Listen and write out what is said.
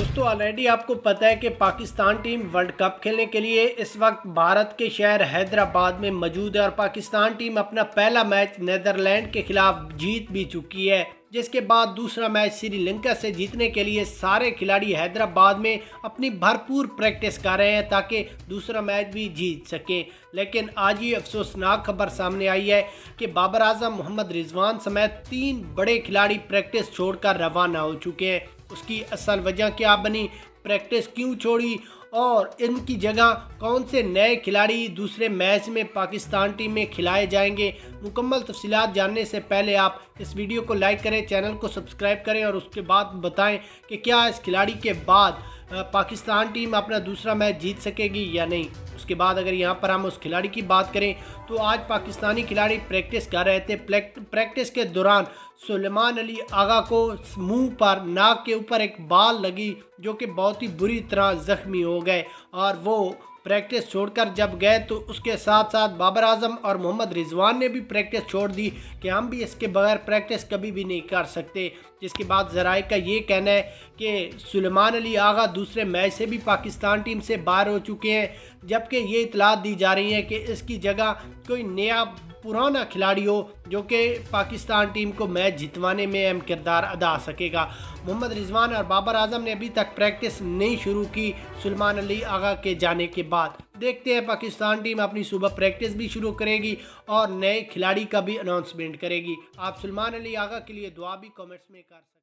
दोस्तों ऑलरेडी आपको पता है कि पाकिस्तान टीम वर्ल्ड कप खेलने के लिए इस वक्त भारत के शहर हैदराबाद में मौजूद है और पाकिस्तान टीम अपना पहला मैच नीदरलैंड के खिलाफ जीत भी चुकी है, जिसके बाद दूसरा मैच श्रीलंका से जीतने के लिए सारे खिलाड़ी हैदराबाद में अपनी भरपूर प्रैक्टिस कर रहे हैं ताकि दूसरा मैच भी जीत सकें। लेकिन आज ही अफसोसनाक खबर सामने आई है कि बाबर आजम, मोहम्मद रिजवान समेत 3 बड़े खिलाड़ी प्रैक्टिस छोड़कर रवाना हो चुके हैं। उसकी असल वजह क्या बनी, प्रैक्टिस क्यों छोड़ी और इनकी जगह कौन से नए खिलाड़ी दूसरे मैच में पाकिस्तान टीम में खिलाए जाएंगे, मुकम्मल तफसीलात जानने से पहले आप इस वीडियो को लाइक करें, चैनल को सब्सक्राइब करें और उसके बाद बताएं कि क्या इस खिलाड़ी के बाद पाकिस्तान टीम अपना दूसरा मैच जीत सकेगी या नहीं। उसके बाद अगर यहाँ पर हम उस खिलाड़ी की बात करें तो आज पाकिस्तानी खिलाड़ी प्रैक्टिस कर रहे थे। प्रैक्टिस के दौरान सुलेमान अली आगा को मुंह पर, नाक के ऊपर एक बाल लगी जो कि बहुत ही बुरी तरह ज़ख्मी हो गए और वो प्रैक्टिस छोड़कर जब गए तो उसके साथ साथ बाबर आजम और मोहम्मद रिजवान ने भी प्रैक्टिस छोड़ दी कि हम भी इसके बगैर प्रैक्टिस कभी भी नहीं कर सकते। जिसके बाद ज़राए का ये कहना है कि सुलेमान अली आगा दूसरे मैच से भी पाकिस्तान टीम से बाहर हो चुके हैं, जबकि ये इतलात दी जा रही है कि इसकी जगह कोई नया पुराना खिलाड़ी हो जो कि पाकिस्तान टीम को मैच जितवाने में अहम किरदार अदा सकेगा। मोहम्मद रिजवान और बाबर आजम ने अभी तक प्रैक्टिस नहीं शुरू की सुलेमान अली आगा के जाने के बाद। देखते हैं पाकिस्तान टीम अपनी सुबह प्रैक्टिस भी शुरू करेगी और नए खिलाड़ी का भी अनाउंसमेंट करेगी। आप सुलेमान अली आगा के लिए दुआ भी कमेंट्स में कर सकते हैं।